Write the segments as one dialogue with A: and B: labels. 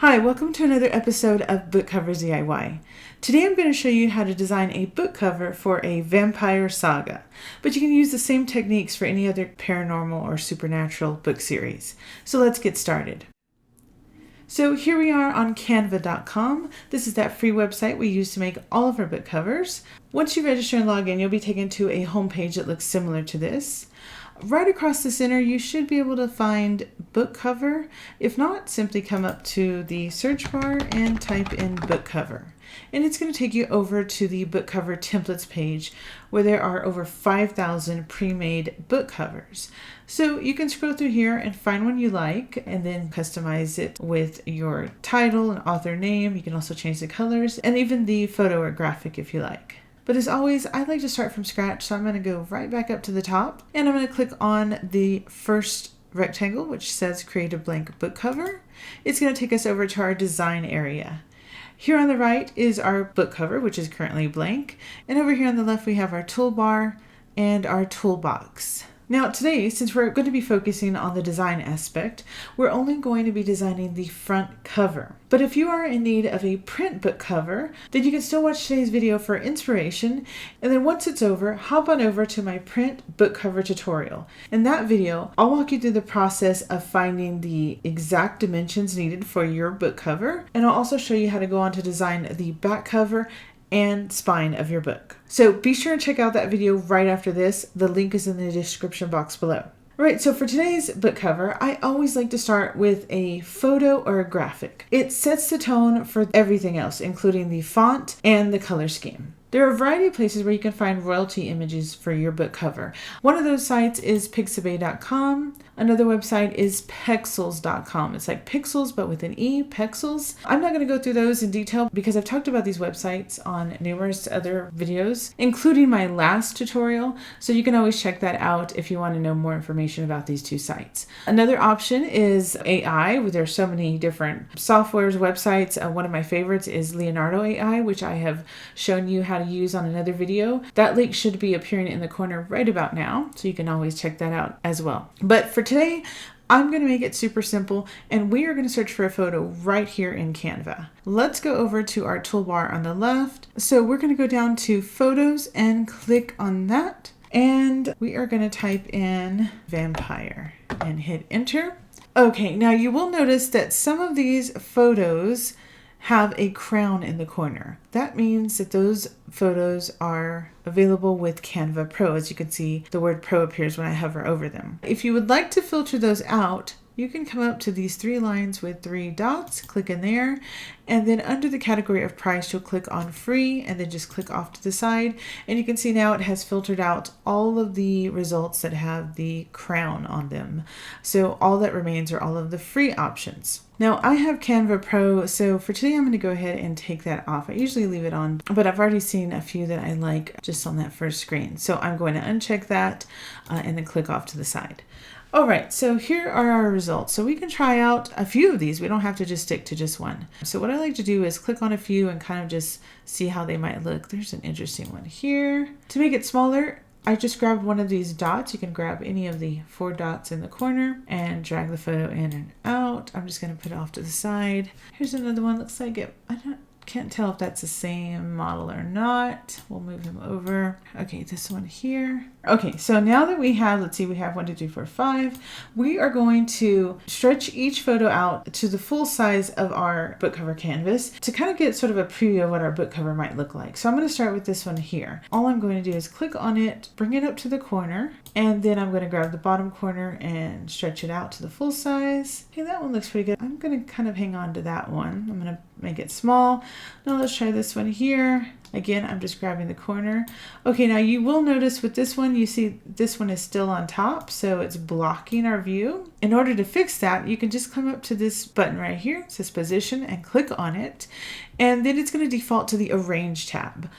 A: Hi, welcome to another episode of Book Cover DIY. Today I'm going to show you how to design a book cover for a vampire saga, but you can use the same techniques for any other paranormal or supernatural book series. So let's get started. So here we are on Canva.com. This is that free website we use to make all of our book covers. Once you register and log in, you'll be taken to a homepage that looks similar to this. Right across the center, you should be able to find book cover. If not, simply come up to the search bar and type in book cover. And it's going to take you over to the book cover templates page where there are over 5,000 pre-made book covers. So you can scroll through here and find one you like and then customize it with your title and author name. You can also change the colors and even the photo or graphic if you like. But as always, I like to start from scratch, so I'm going to go right back up to the top and I'm going to click on the first rectangle, which says create a blank book cover. It's going to take us over to our design area. Here on the right is our book cover, which is currently blank. And over here on the left, we have our toolbar and our toolbox. Now today, since we're going to be focusing on the design aspect, we're only going to be designing the front cover. But if you are in need of a print book cover, then you can still watch today's video for inspiration. And then once it's over, hop on over to my print book cover tutorial. In that video, I'll walk you through the process of finding the exact dimensions needed for your book cover. And I'll also show you how to go on to design the back cover and spine of your book. So be sure to check out that video right after this. The link is in the description box below. Alright, so for today's book cover, I always like to start with a photo or a graphic. It sets the tone for everything else, including the font and the color scheme. There are a variety of places where you can find royalty images for your book cover. One of those sites is pixabay.com. Another website is pexels.com. It's like pixels, but with an E, Pexels. I'm not going to go through those in detail because I've talked about these websites on numerous other videos, including my last tutorial. So you can always check that out if you want to know more information about these two sites. Another option is AI, where there's so many different softwares, websites. One of my favorites is Leonardo AI, which I have shown you how to use on another video. That link should be appearing in the corner right about now, so you can always check that out as well. But for today, I'm going to make it super simple, and we are going to search for a photo right here in Canva. Let's go over to our toolbar on the left. So we're going to go down to photos and click on that, and we are going to type in vampire and hit enter. Okay, now you will notice that some of these photos have a crown in the corner. That means that those photos are available with Canva Pro. As you can see, the word Pro appears when I hover over them. If you would like to filter those out, you can come up to these three lines with three dots, click in there, and then under the category of price, you'll click on free and then just click off to the side. And you can see now it has filtered out all of the results that have the crown on them. So all that remains are all of the free options. Now I have Canva Pro, so for today I'm going to go ahead and take that off. I usually leave it on, but I've already seen a few that I like just on that first screen. So I'm going to uncheck that and then click off to the side. All right, so here are our results. So we can try out a few of these. We don't have to just stick to just one. So what I like to do is click on a few and kind of just see how they might look. There's an interesting one here. To make it smaller, I just grabbed one of these dots. You can grab any of the four dots in the corner and drag the photo in and out. I'm just going to put it off to the side. Here's another one. Looks like it. Can't tell if that's the same model or not. We'll move them over. Okay, this one here. Okay, so now that we have, let's see, we have 1, 2, 3, 4, 5. We are going to stretch each photo out to the full size of our book cover canvas to kind of get sort of a preview of what our book cover might look like. So I'm going to start with this one here. All I'm going to do is click on it, bring it up to the corner, and then I'm going to grab the bottom corner and stretch it out to the full size. Okay, that one looks pretty good. I'm going to kind of hang on to that one. I'm going to make it small. Now let's try this one here. Again, I'm just grabbing the corner. Okay, now you will notice with this one, you see this one is still on top, so it's blocking our view. In order to fix that, you can just come up to this button right here. It says position and click on it. And then it's going to default to the arrange tab.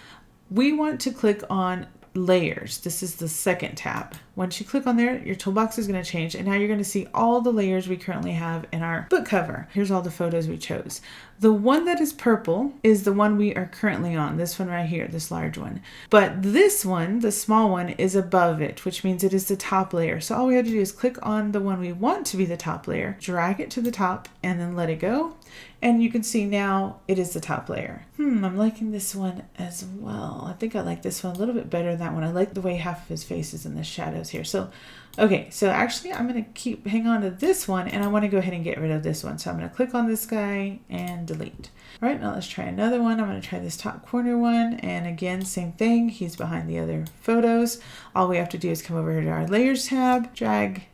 A: We want to click on layers. This is the second tab. Once you click on there, your toolbox is going to change, and now you're going to see all the layers we currently have in our book cover. Here's all the photos we chose. The one that is purple is the one we are currently on, this one right here, this large one. But this one, the small one, is above it, which means it is the top layer. So all we have to do is click on the one we want to be the top layer, drag it to the top, and then let it go. And you can see now it is the top layer. I'm liking this one as well. I think I like this one a little bit better than that one. I like the way half of his face is in the shadows here. So, okay, so actually I'm going to hang on to this one, and I want to go ahead and get rid of this one. So I'm going to click on this guy and delete. All right, now let's try another one. I'm going to try this top corner one. And again, same thing. He's behind the other photos. All we have to do is come over here to our layers tab, drag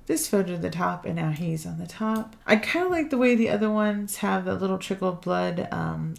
A: this photo to the top, and now he's on the top. I kind of like the way the other ones have the little trickle of blood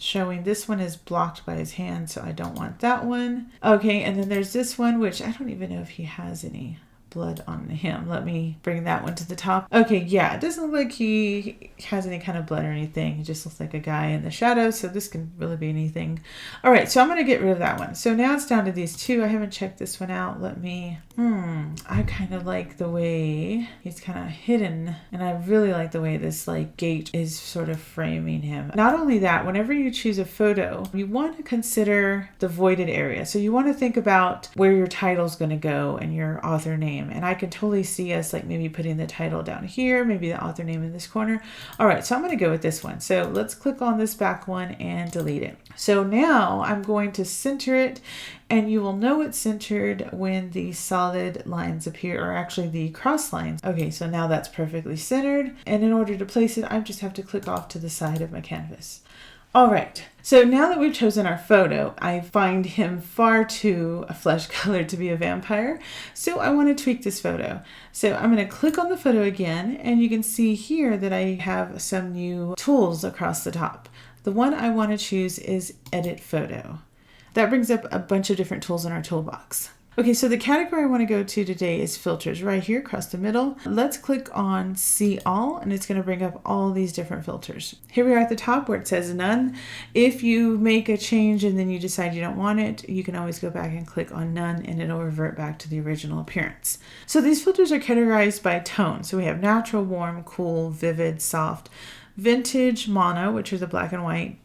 A: showing. This one is blocked by his hand, so I don't want that one. Okay, and then there's this one, which I don't even know if he has any blood on him. Let me bring that one to the top. Okay, yeah, it doesn't look like he has any kind of blood or anything. He just looks like a guy in the shadows, so this can really be anything. All right, so I'm going to get rid of that one. So now it's down to these two. I haven't checked this one out. Let me, I kind of like the way he's kind of hidden, and I really like the way this like gate is sort of framing him. Not only that, whenever you choose a photo, you want to consider the voided area. So you want to think about where your title's going to go and your author name. And I can totally see us like maybe putting the title down here, maybe the author name in this corner. All right, so I'm going to go with this one. So let's click on this back one and delete it. So now I'm going to center it, and you will know it's centered when the solid lines appear, or actually the cross lines. Okay, so now that's perfectly centered. And in order to place it, I just have to click off to the side of my canvas. All right, so now that we've chosen our photo, I find him far too flesh colored to be a vampire. So I want to tweak this photo. So I'm going to click on the photo again, and you can see here that I have some new tools across the top. The one I want to choose is Edit Photo. That brings up a bunch of different tools in our toolbox. Okay, so the category I want to go to today is filters, right here across the middle. Let's click on See All, and it's going to bring up all these different filters. Here we are at the top where it says None. If you make a change and then you decide you don't want it, you can always go back and click on None, and it'll revert back to the original appearance. So these filters are categorized by tone. So we have natural, warm, cool, vivid, soft, vintage, mono, which are the black and white,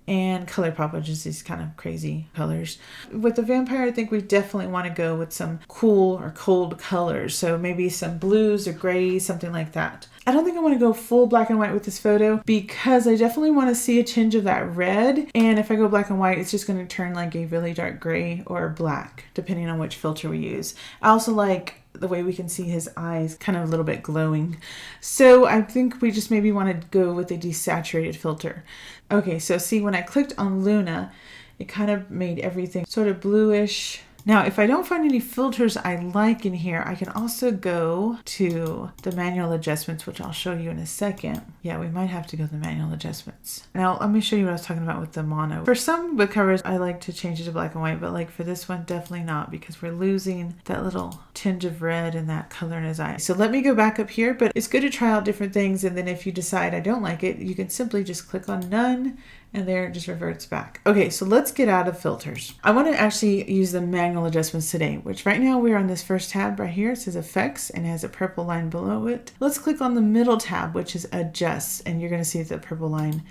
A: and color pop, which is these kind of crazy colors. With the vampire, I think we definitely want to go with some cool or cold colors. So maybe some blues or grays, something like that. I don't think I want to go full black and white with this photo because I definitely want to see a tinge of that red. And if I go black and white, it's just going to turn like a really dark gray or black, depending on which filter we use. I also like the way we can see his eyes kind of a little bit glowing. So I think we just maybe want to go with a desaturated filter. Okay, so see, when I clicked on Luna, it kind of made everything sort of bluish. Now, if I don't find any filters I like in here, I can also go to the manual adjustments, which I'll show you in a second. Yeah, we might have to go to the manual adjustments. Now, let me show you what I was talking about with the mono. For some book covers, I like to change it to black and white, but like for this one, definitely not, because we're losing that little tinge of red and that color in his eye. So let me go back up here, but it's good to try out different things. And then if you decide I don't like it, you can simply just click on None, and there it just reverts back. Okay, so let's get out of filters. I want to actually use the manual adjustments today, which right now we're on this first tab right here. It says Effects and has a purple line below it. Let's click on the middle tab, which is Adjust, and you're going to see the purple line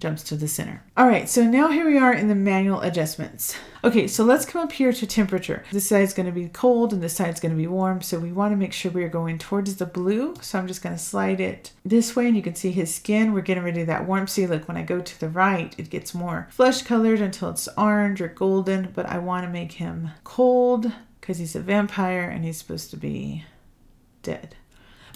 A: jumps to the center. All right, so now here we are in the manual adjustments. Okay, so let's come up here to temperature. This side's going to be cold and this side's going to be warm, so we want to make sure we are going towards the blue. So I'm just going to slide it this way, and you can see his skin. We're getting rid of that warm. See, look, when I go to the right, it gets more flesh colored until it's orange or golden, but I want to make him cold because he's a vampire and he's supposed to be dead.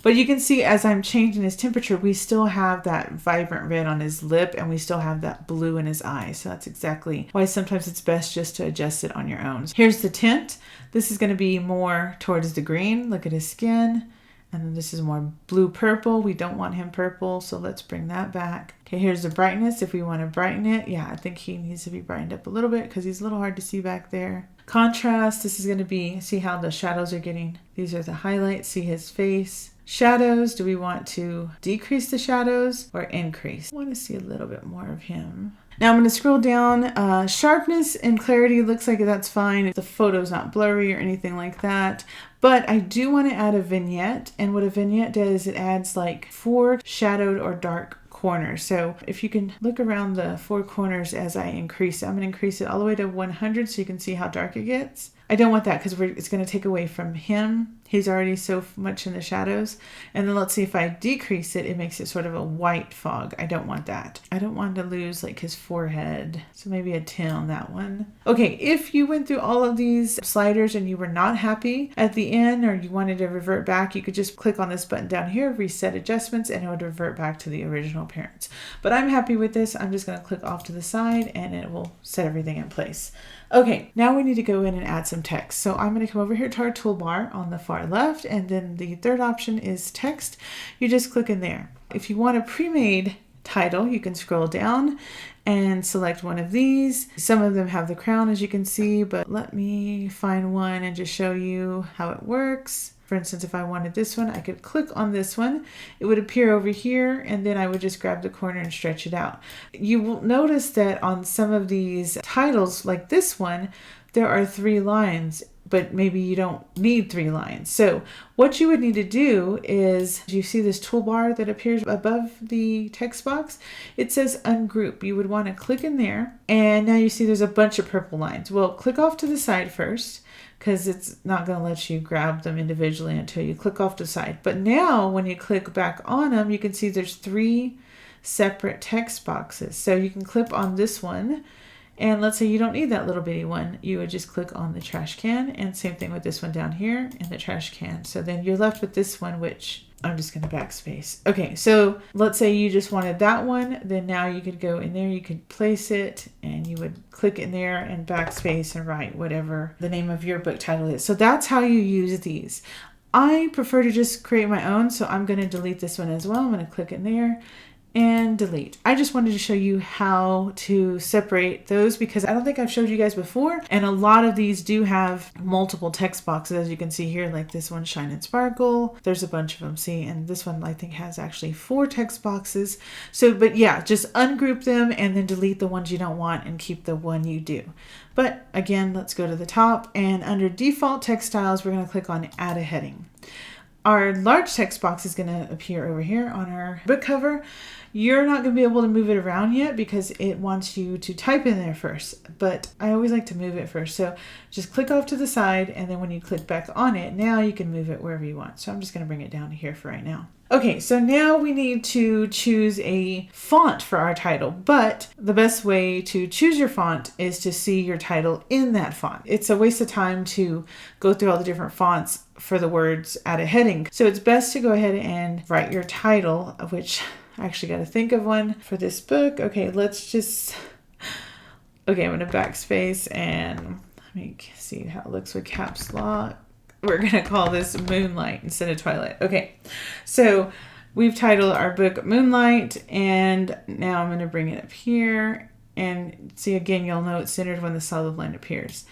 A: But you can see as I'm changing his temperature, we still have that vibrant red on his lip, and we still have that blue in his eye. So that's exactly why sometimes it's best just to adjust it on your own. Here's the tint. This is going to be more towards the green. Look at his skin. And then this is more blue-purple. We don't want him purple, so let's bring that back. Okay, here's the brightness. If we want to brighten it, yeah, I think he needs to be brightened up a little bit because he's a little hard to see back there. Contrast, this is going to be, see how the shadows are getting, these are the highlights, see his face. Shadows, do we want to decrease the shadows or increase? I want to see a little bit more of him. Now I'm going to scroll down. Sharpness and clarity looks like that's fine. The photo's not blurry or anything like that. But I do want to add a vignette. And what a vignette does, it adds like 4 shadowed or dark corners. So if you can look around the 4 corners as I increase it, I'm going to increase it all the way to 100 so you can see how dark it gets. I don't want that because it's going to take away from him. He's already so much in the shadows. And then let's see if I decrease it, it makes it sort of a white fog. I don't want that. I don't want to lose like his forehead. So maybe a 10 on that one. Okay, if you went through all of these sliders and you were not happy at the end or you wanted to revert back, you could just click on this button down here, reset adjustments, and it would revert back to the original appearance. But I'm happy with this. I'm just going to click off to the side and it will set everything in place. Okay, now we need to go in and add some text. So I'm going to come over here to our toolbar on the far left, and then the third option is text. You just click in there. If you want a pre-made title, you can scroll down and select one of these. Some of them have the crown, as you can see, but let me find one and just show you how it works. For instance, if I wanted this one, I could click on this one. It would appear over here, and then I would just grab the corner and stretch it out. You will notice that on some of these titles, like this one, there are 3 lines, but maybe you don't need 3 lines. So what you would need to do is, you see this toolbar that appears above the text box? It says ungroup. You would want to click in there, and now you see there's a bunch of purple lines. Well, click off to the side first, because it's not going to let you grab them individually until you click off to the side. But now when you click back on them, you can see there's 3 separate text boxes. So you can click on this one, and let's say you don't need that little bitty one. You would just click on the trash can, and same thing with this one down here in the trash can. So then you're left with this one, which I'm just going to backspace. Okay, so let's say you just wanted that one. Then now you could go in there, you could place it, and you would click in there and backspace and write whatever the name of your book title is. So that's how you use these. I prefer to just create my own, so I'm going to delete this one as well. I'm going to click in there and delete. I just wanted to show you how to separate those because I don't think I've showed you guys before. And a lot of these do have multiple text boxes, as you can see here, like this one, Shine and Sparkle. There's a bunch of them, see, and this one I think has actually 4 text boxes. So, but yeah, just ungroup them and then delete the ones you don't want and keep the one you do. But again, let's go to the top, and under default text styles, we're going to click on add a heading. Our large text box is going to appear over here on our book cover. You're not going to be able to move it around yet because it wants you to type in there first, but I always like to move it first. So just click off to the side, and then when you click back on it, now you can move it wherever you want. So I'm just going to bring it down to here for right now. Okay, so now we need to choose a font for our title, but the best way to choose your font is to see your title in that font. It's a waste of time to go through all the different fonts for the words at a heading. So it's best to go ahead and write your title, which I actually got to think of one for this book. Okay, let's just, okay, I'm going to backspace and let me see how it looks with caps lock. We're going to call this Moonlight instead of Twilight. Okay, so we've titled our book Moonlight, and now I'm going to bring it up here, and see again, you'll know it's centered when the solid line appears.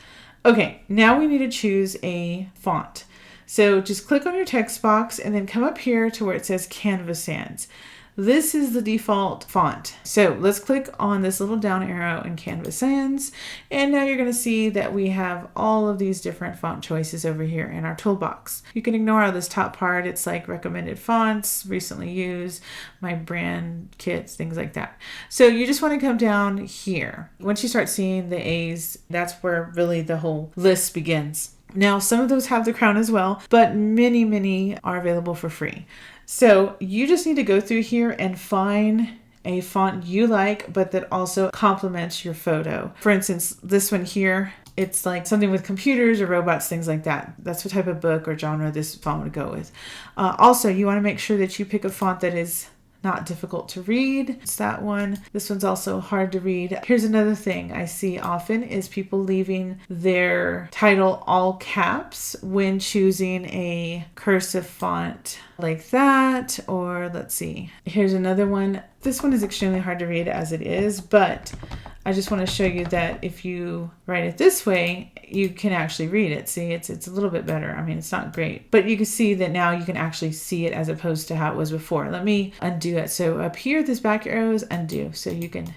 A: Okay, now we need to choose a font. So just click on your text box and then come up here to where it says Canva Sans. This is the default font. So let's click on this little down arrow in Canva Sans, and now you're going to see that we have all of these different font choices over here in our toolbox. You can ignore all this top part. It's like recommended fonts, recently used, my brand kits, things like that. So you just want to come down here. Once you start seeing the A's, that's where really the whole list begins. Now, some of those have the crown as well, but many are available for free. So you just need to go through here and find a font you like, but that also complements your photo. For instance, this one here, it's like something with computers or robots, things like that. That's what type of book or genre this font would go with. Also, you want to make sure that you pick a font that is not difficult to read. It's that one. This one's also hard to read. Here's another thing I see often is people leaving their title all caps when choosing a cursive font like that. Or let's see, here's another one. This one is extremely hard to read as it is, but I just want to show you that if you write it this way, you can actually read it. See, it's a little bit better. I mean, it's not great, but you can see that now you can actually see it as opposed to how it was before. Let me undo it. So up here, this back arrow is undo. So you can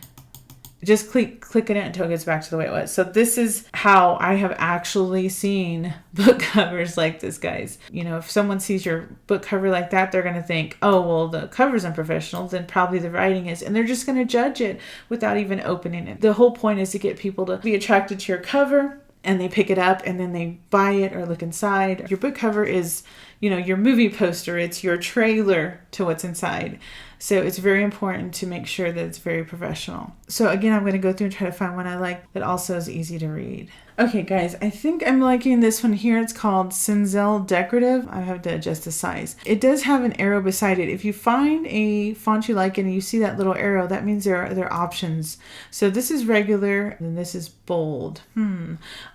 A: just click on it until it gets back to the way it was. So this is how I have actually seen book covers like this, guys. You know, if someone sees your book cover like that, they're going to think, oh, well, the cover's unprofessional, then probably the writing is. And they're just going to judge it without even opening it. The whole point is to get people to be attracted to your cover, and they pick it up and then they buy it or look inside. Your book cover is, you know, your movie poster. It's your trailer to what's inside. So it's very important to make sure that it's very professional. So again, I'm going to go through and try to find one I like that also is easy to read. Okay, guys, I think I'm liking this one here. It's called Cinzel Decorative. I have to adjust the size. It does have an arrow beside it. If you find a font you like and you see that little arrow, that means there are options. So this is regular and this is bold.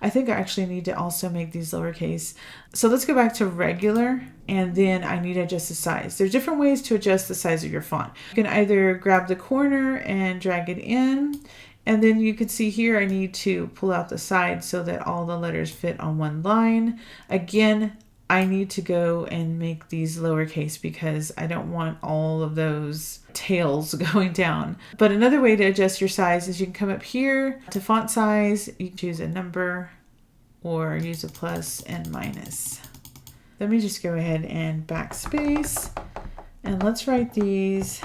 A: I think I actually need to also make these lowercase. So let's go back to regular, and then I need to adjust the size. There's different ways to adjust the size of your font. You can either grab the corner and drag it in, and then you can see here I need to pull out the side so that all the letters fit on one line. Again, I need to go and make these lowercase because I don't want all of those tails going down. But another way to adjust your size is you can come up here to font size. You can choose a number or use a plus and minus. Let me just go ahead and backspace, and let's write these.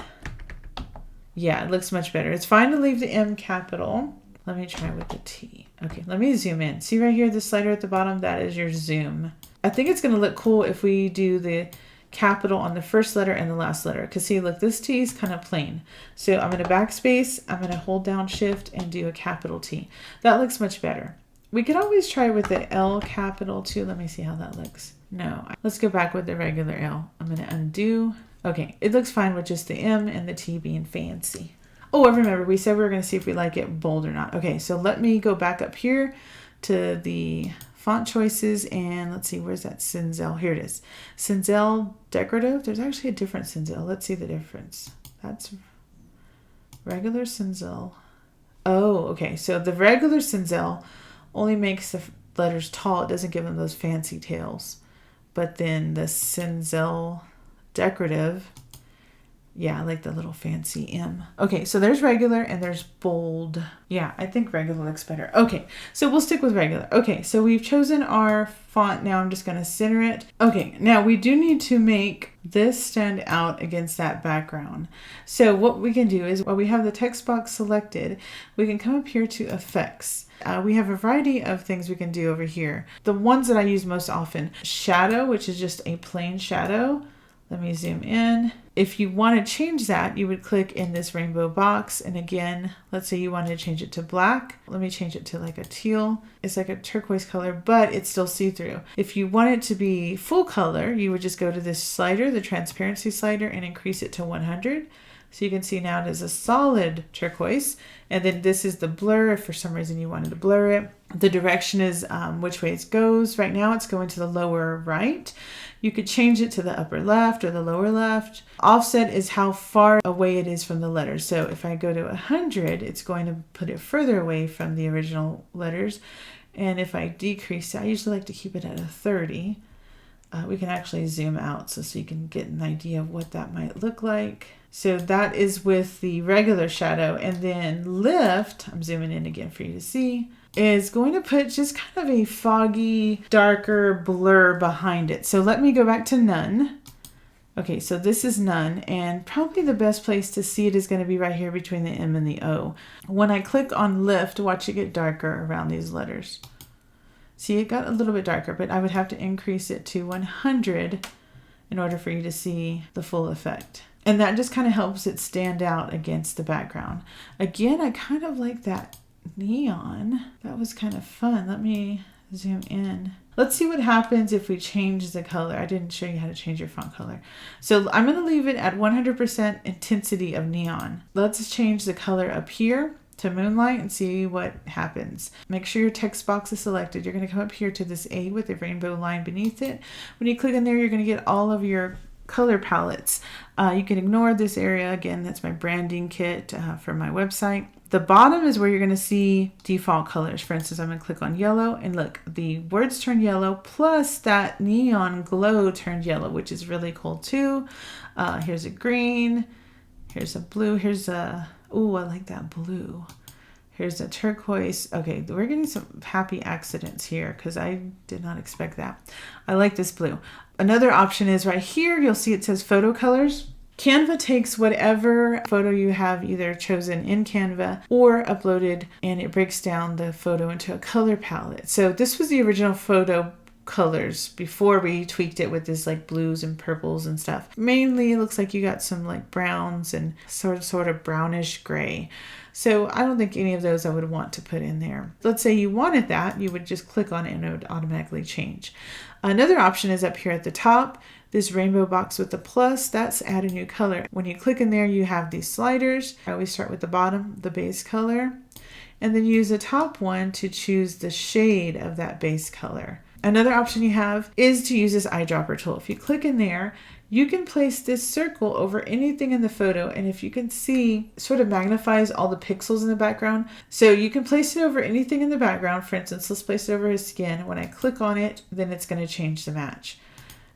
A: Yeah, it looks much better. It's fine to leave the M capital. Let me try with the T. Okay, let me zoom in. See right here, the slider at the bottom, that is your zoom. I think it's gonna look cool if we do the capital on the first letter and the last letter. Because see, look, this T is kind of plain. So I'm gonna backspace, I'm gonna hold down Shift and do a capital T. That looks much better. We could always try with the L capital too. Let me see how that looks. No, let's go back with the regular L. I'm gonna undo. Okay, it looks fine with just the M and the T being fancy. Oh, I remember we said we were gonna see if we like it bold or not. Okay, so let me go back up here to the font choices and let's see, where's that Cinzel? Here it is. Cinzel Decorative. There's actually a different Cinzel. Let's see the difference. That's regular Cinzel. Oh, okay, so the regular Cinzel only makes the letters tall. It doesn't give them those fancy tails. But then the Cinzel Decorative, yeah, I like the little fancy M. Okay, so there's regular and there's bold. Yeah, I think regular looks better. Okay, so we'll stick with regular. Okay, so we've chosen our font. Now I'm just going to center it. Okay, now we do need to make this stand out against that background. So what we can do is, while we have the text box selected, we can come up here to effects. We have a variety of things we can do over here. The ones that I use most often, shadow, which is just a plain shadow. Let me zoom in. If you want to change that, you would click in this rainbow box. And again, let's say you wanted to change it to black. Let me change it to like a teal. It's like a turquoise color, but it's still see-through. If you want it to be full color, you would just go to this slider, the transparency slider, and increase it to 100. So you can see now it is a solid turquoise. And then this is the blur if for some reason you wanted to blur it. The direction is which way it goes. Right now it's going to the lower right. You could change it to the upper left or the lower left. Offset is how far away it is from the letters. So if I go to 100, it's going to put it further away from the original letters. And if I decrease it, I usually like to keep it at a 30. We can actually zoom out so you can get an idea of what that might look like. So that is with the regular shadow. And then lift, I'm zooming in again for you to see, is going to put just kind of a foggy, darker blur behind it. So let me go back to none. Okay, so this is none, and probably the best place to see it is going to be right here between the M and the O. When I click on lift, watch it get darker around these letters. See, it got a little bit darker, but I would have to increase it to 100 in order for you to see the full effect. And that just kind of helps it stand out against the background. Again, I kind of like that neon. That was kind of fun. Let me zoom in. Let's see what happens if we change the color. I didn't show you how to change your font color. So I'm going to leave it at 100% intensity of neon. Let's change the color up here to moonlight and see what happens. Make sure your text box is selected. You're going to come up here to this A with the rainbow line beneath it. When you click in there, you're going to get all of your color palettes. You can ignore this area. Again, that's my branding kit for my website. The bottom is where you're going to see default colors. For instance, I'm going to click on yellow and look, the words turn yellow plus that neon glow turned yellow, which is really cool too. Here's a green, here's a blue, here's a, ooh, I like that blue. Here's a turquoise. Okay, we're getting some happy accidents here because I did not expect that. I like this blue. Another option is right here, you'll see it says photo colors. Canva takes whatever photo you have either chosen in Canva or uploaded, and it breaks down the photo into a color palette. So this was the original photo colors before we tweaked it with this like blues and purples and stuff. Mainly it looks like you got some like browns and sort of brownish gray. So I don't think any of those I would want to put in there. Let's say you wanted that, you would just click on it and it would automatically change. Another option is up here at the top. This rainbow box with the plus, that's add a new color. When you click in there, you have these sliders. I always start with the bottom, the base color, and then use the top one to choose the shade of that base color. Another option you have is to use this eyedropper tool. If you click in there, you can place this circle over anything in the photo, and if you can see, it sort of magnifies all the pixels in the background. So you can place it over anything in the background. For instance, let's place it over his skin. When I click on it, then it's going to change the match.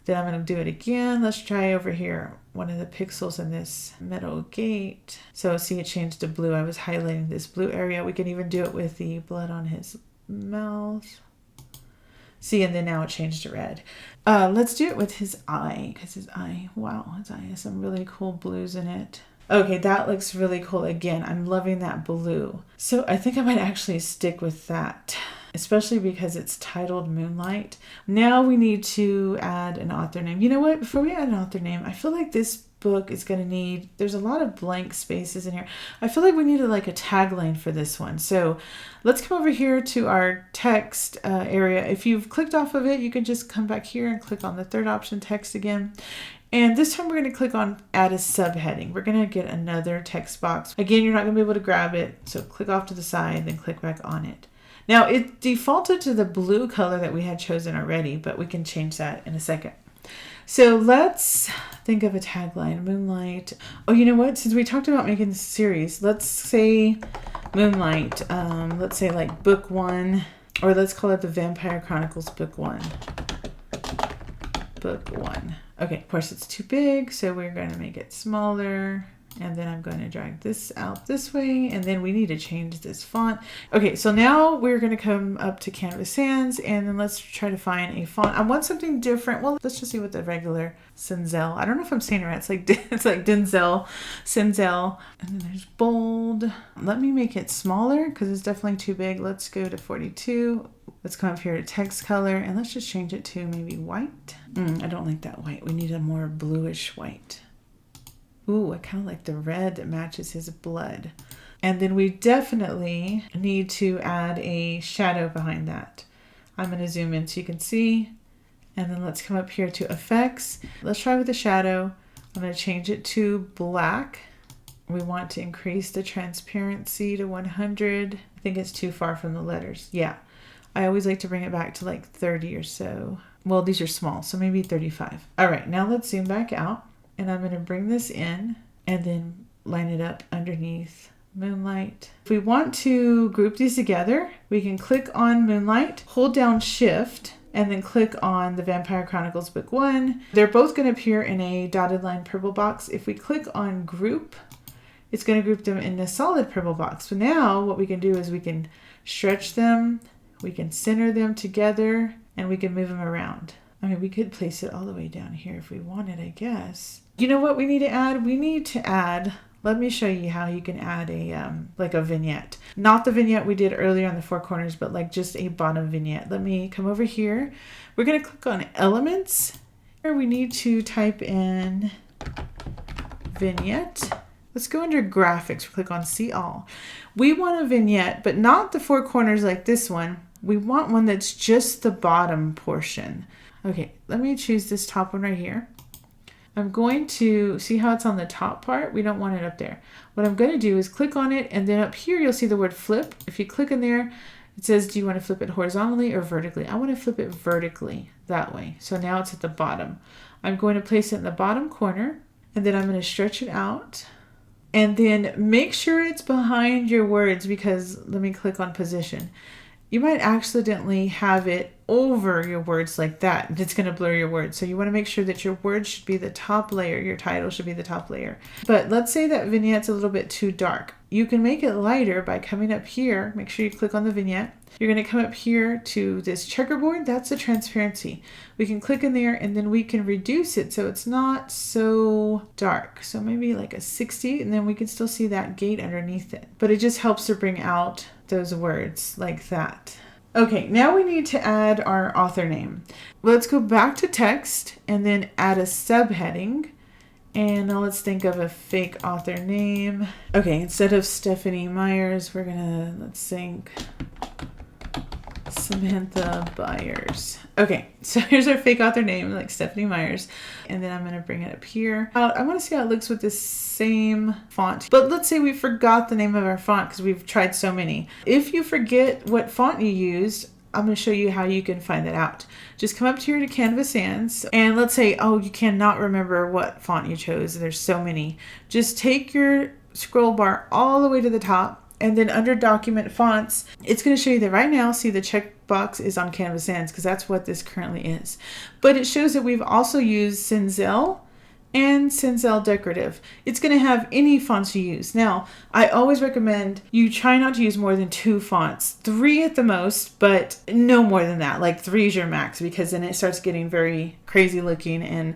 A: Then I'm going to do it again. Let's try over here, one of the pixels in this metal gate. So see, it changed to blue. I was highlighting this blue area. We can even do it with the blood on his mouth. See, and then now it changed to red. Let's do it with his eye, because his eye, wow, his eye has some really cool blues in it. Okay, that looks really cool. Again, I'm loving that blue. So I think I might actually stick with that, especially because it's titled Moonlight. Now we need to add an author name. You know what? Before we add an author name, I feel like this book is going to need, there's a lot of blank spaces in here. I feel like we need like a tagline for this one. So let's come over here to our text area. If you've clicked off of it, you can just come back here and click on the third option, text again. And this time we're going to click on add a subheading. We're going to get another text box. Again, you're not going to be able to grab it. So click off to the side, then click back on it. Now it defaulted to the blue color that we had chosen already, but we can change that in a second. So let's think of a tagline, Moonlight. Oh, you know what? Since we talked about making this series, let's say Moonlight. Let's say like book 1, or let's call it the Vampire Chronicles book 1. Book 1. Okay, of course it's too big, so we're going to make it smaller. And then I'm going to drag this out this way, and then we need to change this font. Okay, so now we're going to come up to Canvas Sans, and then let's try to find a font. I want something different. Well, let's just see what the regular Senzel. I don't know if I'm saying it right. It's like Denzel, Senzel. And then there's bold. Let me make it smaller because it's definitely too big. Let's go to 42. Let's come up here to text color, and let's just change it to maybe white. I don't like that white. We need a more bluish white. Ooh, I kind of like the red that matches his blood. And then we definitely need to add a shadow behind that. I'm going to zoom in so you can see. And then let's come up here to effects. Let's try with the shadow. I'm going to change it to black. We want to increase the transparency to 100. I think it's too far from the letters. Yeah. I always like to bring it back to like 30 or so. Well, these are small, so maybe 35. All right, now let's zoom back out. And I'm going to bring this in and then line it up underneath Moonlight. If we want to group these together, we can click on Moonlight, hold down Shift, and then click on the Vampire Chronicles Book 1. They're both going to appear in a dotted line purple box. If we click on Group, it's going to group them in a solid purple box. So now what we can do is we can stretch them, we can center them together, and we can move them around. I mean, we could place it all the way down here if we wanted, I guess. You know what we need to add? We need to add, let me show you how you can add a, like a vignette. Not the vignette we did earlier on the four corners, but like just a bottom vignette. Let me come over here. We're going to click on Elements. Here we need to type in Vignette. Let's go under Graphics. Click on See All. We want a vignette, but not the four corners like this one. We want one that's just the bottom portion. Okay, let me choose this top one right here. I'm going to see how it's on the top part. We don't want it up there. What I'm going to do is click on it, and then up here you'll see the word flip. If you click in there, it says, do you want to flip it horizontally or vertically? I want to flip it vertically that way. So now it's at the bottom. I'm going to place it in the bottom corner, and then I'm going to stretch it out. And then make sure it's behind your words, because let me click on position. You might accidentally have it over your words like that, and it's going to blur your words. So you want to make sure that your words should be the top layer, your title should be the top layer. But let's say that vignette's a little bit too dark. You can make it lighter by coming up here. Make sure you click on the vignette. You're going to come up here to this checkerboard. That's the transparency. We can click in there, and then we can reduce it so it's not so dark. So maybe like a 60, and then we can still see that gate underneath it. But it just helps to bring out those words like that. Okay, now we need to add our author name. Let's go back to text and then add a subheading. And now let's think of a fake author name. Okay, instead of Stephanie Myers, we're gonna, let's think Samantha Byers. Okay, so here's our fake author name, like Stephanie Myers. And then I'm gonna bring it up here. I wanna see how it looks with this same font. But let's say we forgot the name of our font because we've tried so many. If you forget what font you used, I'm going to show you how you can find that out. Just come up here to Canva Sans, and let's say, oh, you cannot remember what font you chose. There's so many. Just take your scroll bar all the way to the top, and then under Document Fonts, it's going to show you that right now, see the checkbox is on Canva Sans, because that's what this currently is. But it shows that we've also used Cinzel and Cinzel Decorative. It's going to have any fonts you use. Now, I always recommend you try not to use more than 2 fonts, 3 at the most, but no more than that. Like 3 is your max, because then it starts getting very crazy looking and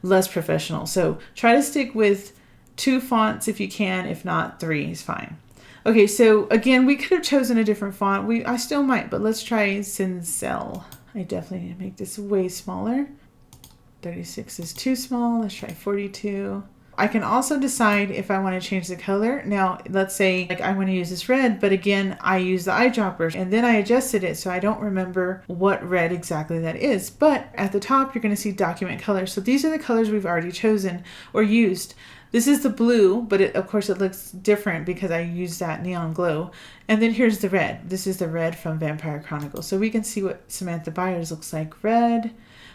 A: less professional. So try to stick with 2 fonts if you can. If not, 3 is fine. Okay, so again, we could have chosen a different font. I still might, but let's try Cinzel. I definitely need to make this way smaller. 36 is too small. Let's try 42. I can also decide if I want to change the color. Now, let's say like I want to use this red, but again, I use the eyedropper and then I adjusted it so I don't remember what red exactly that is. But at the top, you're going to see document colors. So these are the colors we've already chosen or used. This is the blue, but of course it looks different because I used that neon glow. And then here's the red. This is the red from Vampire Chronicles. So we can see what Samantha Byers looks like red.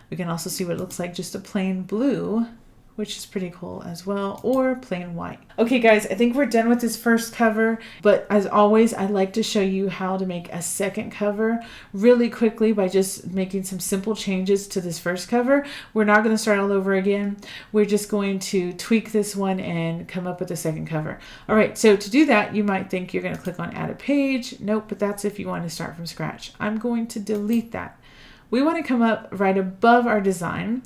A: We can also see what it looks like just a plain blue, which is pretty cool as well, or plain white. Okay guys, I think we're done with this first cover, but as always, I like to show you how to make a second cover really quickly by just making some simple changes to this first cover. We're not going to start all over again. We're just going to tweak this one and come up with a second cover. All right, so to do that, you might think you're going to click on add a page. Nope, but that's if you want to start from scratch. I'm going to delete that. We want to come up right above our design,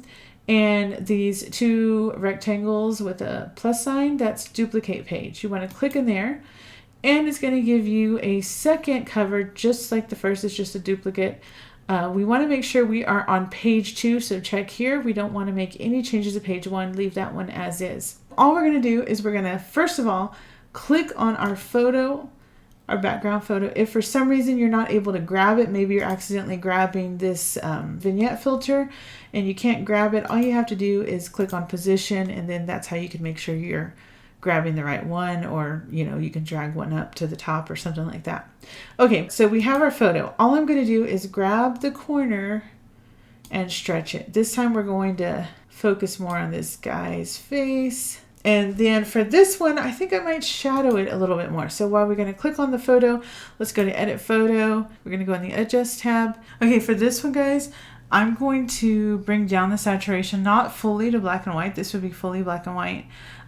A: and these 2 rectangles with a plus sign, that's duplicate page. You want to click in there, and it's going to give you a second cover just like the first is just a duplicate. We want to make sure we are on page 2, so check here. We don't want to make any changes to page 1, leave that one as is. All we're going to do is we're going to, first of all, click on our photo, our background photo. If for some reason you're not able to grab it, maybe you're accidentally grabbing this vignette filter and you can't grab it, all you have to do is click on position, and then that's how you can make sure you're grabbing the right one, or you can drag one up to the top or something like that. Okay, so we have our photo. All I'm going to do is grab the corner and stretch it. This time we're going to focus more on this guy's face. And then for this one, I think I might shadow it a little bit more. So while we're going to click on the photo, let's go to edit photo. We're going to go in the adjust tab. Okay, for this one, guys, I'm going to bring down the saturation, not fully to black and white. This would be fully black and white.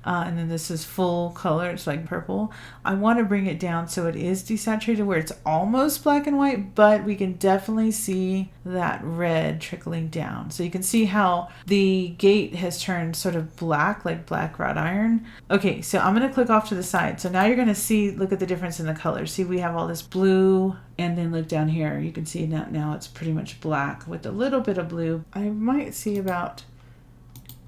A: And then this is full color, it's like purple. I want to bring it down so it is desaturated where it's almost black and white, but we can definitely see that red trickling down. So you can see how the gate has turned sort of black, like black wrought iron. Okay, so I'm going to click off to the side. So now you're going to see, look at the difference in the colors. See, we have all this blue, and then look down here. You can see now it's pretty much black with a little bit of blue. I might see about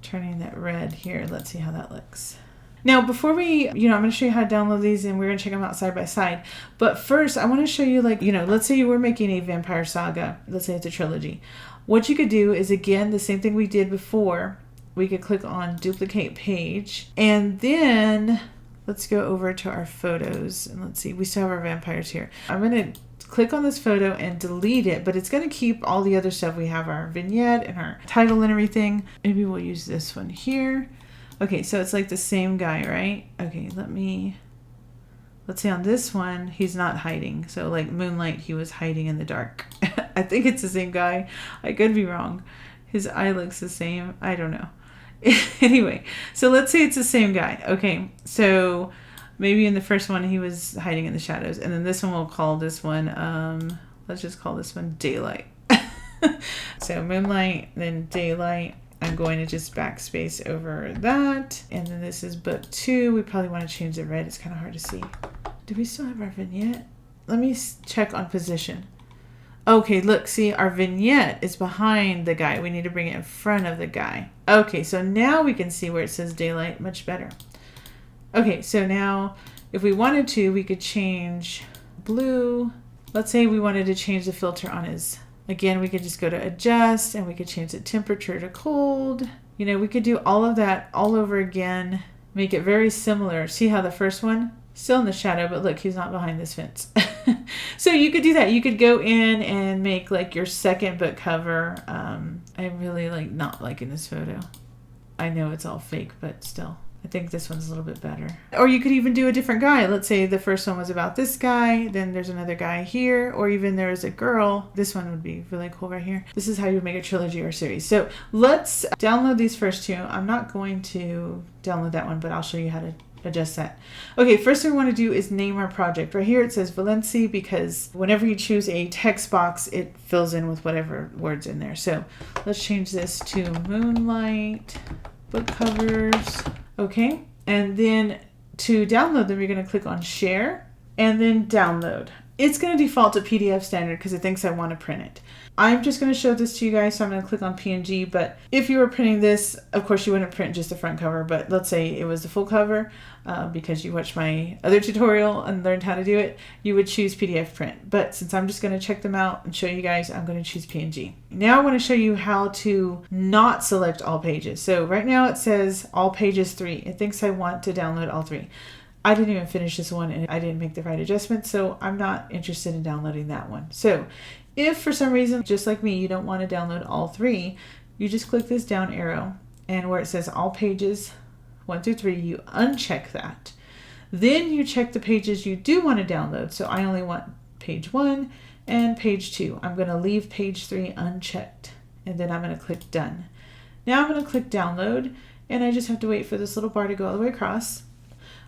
A: turning that red here. Let's see how that looks. Now, before we, I'm going to show you how to download these, and we're going to check them out side by side. But first, I want to show you, let's say you were making a Vampire Saga. Let's say it's a trilogy. What you could do is, again, the same thing we did before. We could click on duplicate page, and then let's go over to our photos and let's see. We still have our vampires here. I'm going to click on this photo and delete it, but it's going to keep all the other stuff. We have our vignette and our title and everything. Maybe we'll use this one here. Okay, so it's like the same guy, right? Okay, let's see on this one, he's not hiding. So like Moonlight, he was hiding in the dark. I think it's the same guy. I could be wrong. His eye looks the same. I don't know. Anyway, so let's say it's the same guy. Okay, so maybe in the first one he was hiding in the shadows, and then this one we'll call this one, let's just call this one Daylight. So Moonlight, then Daylight. I'm going to just backspace over that. And then this is book 2. We probably want to change the red. It's kind of hard to see. Do we still have our vignette? Let me check on position. Okay, look, see, our vignette is behind the guy. We need to bring it in front of the guy. Okay, so now we can see where it says Daylight much better. Okay, so now if we wanted to, we could change blue. Let's say we wanted to change the filter on his. Again, we could just go to adjust and we could change the temperature to cold. You know, we could do all of that all over again, make it very similar. See how the first one, still in the shadow, but look, he's not behind this fence. So you could do that. You could go in and make like your second book cover. I'm really like not liking this photo. I know it's all fake, but still. I think this one's a little bit better. Or you could even do a different guy. Let's say the first one was about this guy, then there's another guy here, or even there's a girl. This one would be really cool right here. This is how you make a trilogy or series. So let's download these first two. I'm not going to download that one, but I'll show you how to adjust that. Okay, first thing we want to do is name our project. Right here it says Valency, because whenever you choose a text box, it fills in with whatever word's in there. So let's change this to Moonlight book covers. Okay, and then to download them, you're going to click on share and then download. It's going to default to PDF standard because it thinks I want to print it. I'm just going to show this to you guys, so I'm going to click on PNG, but if you were printing this, of course you wouldn't print just the front cover, but let's say it was the full cover, because you watched my other tutorial and learned how to do it, you would choose PDF print. But since I'm just going to check them out and show you guys, I'm going to choose PNG. Now I want to show you how to not select all pages. So right now it says all pages 3. It thinks I want to download all 3. I didn't even finish this one and I didn't make the right adjustment, so I'm not interested in downloading that one. So if for some reason, just like me, you don't want to download all 3, you just click this down arrow, and where it says all pages 1 through 3, you uncheck that. Then you check the pages you do want to download. So I only want page 1 and page 2. I'm going to leave page 3 unchecked, and then I'm going to click done. Now I'm going to click download, and I just have to wait for this little bar to go all the way across.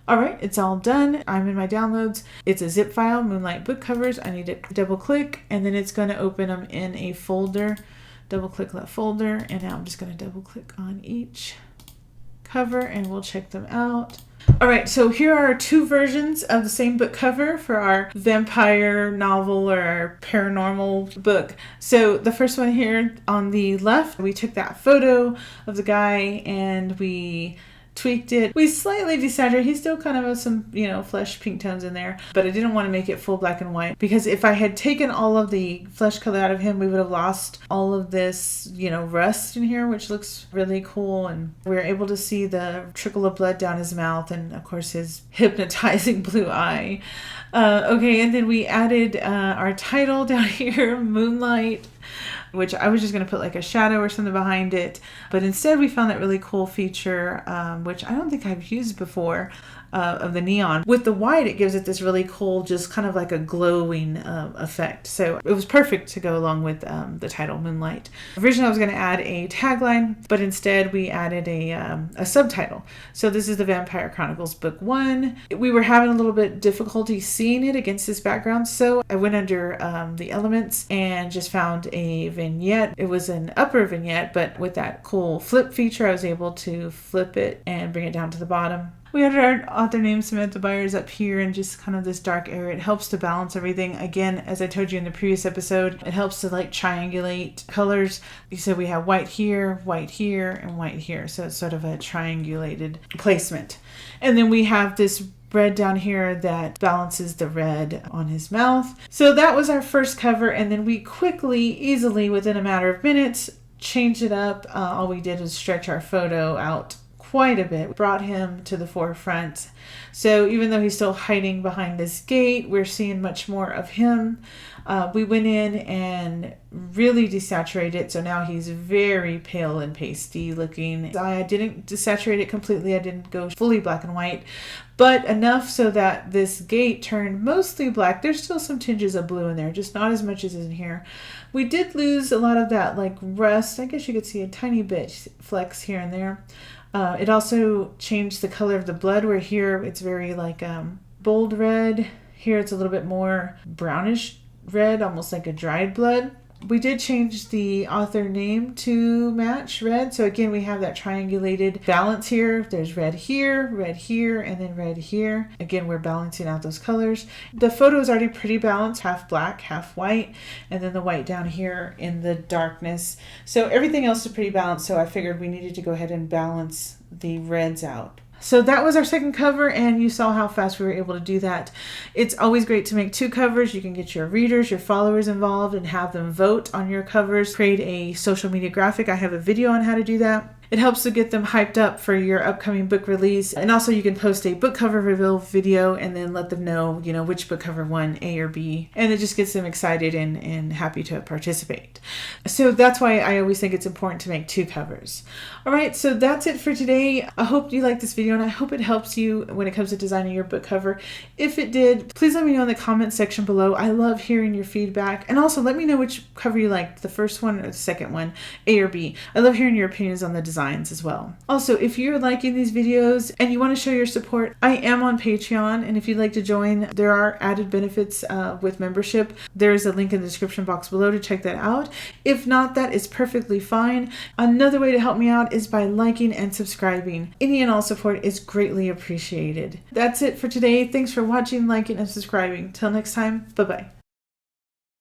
A: All right, it's all done. I'm in my downloads. It's a zip file, Moonlight book covers. I need to double click, and then it's going to open them in a folder. Double click that folder, and now I'm just going to double click on each cover and we'll check them out. All right, so here are 2 versions of the same book cover for our vampire novel or our paranormal book. So the first one here on the left, we took that photo of the guy and we tweaked it. We slightly desaturated. He still kind of has some, flesh pink tones in there, but I didn't want to make it full black and white because if I had taken all of the flesh color out of him, we would have lost all of this, rust in here, which looks really cool. And we were able to see the trickle of blood down his mouth and of course his hypnotizing blue eye. Okay, and then we added our title down here, Moonlight, which I was just going to put like a shadow or something behind it. But instead we found that really cool feature, which I don't think I've used before, of the neon. With the white, it gives it this really cool, just kind of like a glowing effect. So it was perfect to go along with the title, Moonlight. Originally, I was going to add a tagline, but instead we added a subtitle. So this is the Vampire Chronicles Book 1. We were having a little bit difficulty seeing it against this background, so I went under the elements and just found a vignette. It was an upper vignette, but with that cool flip feature, I was able to flip it and bring it down to the bottom. We added our author name, Samantha Byers, up here in just kind of this dark area. It helps to balance everything. Again, as I told you in the previous episode, it helps to like triangulate colors. So we have white here, and white here. So it's sort of a triangulated placement. And then we have this red down here that balances the red on his mouth. So that was our first cover. And then we quickly, easily, within a matter of minutes, changed it up. All we did was stretch our photo out quite a bit. We brought him to the forefront. So even though he's still hiding behind this gate, we're seeing much more of him. We went in and really desaturated it, so now he's very pale and pasty looking. I didn't desaturate it completely. I didn't go fully black and white, but enough so that this gate turned mostly black. There's still some tinges of blue in there, just not as much as in here. We did lose a lot of that like rust. I guess you could see a tiny bit flecks here and there. It also changed the color of the blood, where here it's very like bold red. Here it's a little bit more brownish red, almost like a dried blood. We did change the author name to match red. So again, we have that triangulated balance here. There's red here, and then red here. Again, we're balancing out those colors. The photo is already pretty balanced, half black, half white, and then the white down here in the darkness. So everything else is pretty balanced. So I figured we needed to go ahead and balance the reds out. So that was our second cover, and you saw how fast we were able to do that. It's always great to make 2 covers. You can get your readers, your followers involved and have them vote on your covers. Create a social media graphic. I have a video on how to do that. It helps to get them hyped up for your upcoming book release. And also you can post a book cover reveal video and then let them know, which book cover won, A or B. And it just gets them excited and happy to participate. So that's why I always think it's important to make 2 covers. All right, so that's it for today. I hope you liked this video and I hope it helps you when it comes to designing your book cover. If it did, please let me know in the comment section below. I love hearing your feedback. And also let me know which cover you liked, the first one or the second one, A or B. I love hearing your opinions on the design as well. Also, if you're liking these videos and you want to show your support, I am on Patreon, and if you'd like to join, there are added benefits with membership. There's a link in the description box below to check that out. If not, that is perfectly fine. Another way to help me out is by liking and subscribing. Any and all support is greatly appreciated. That's it for today. Thanks for watching, liking, and subscribing. Till next time, bye-bye.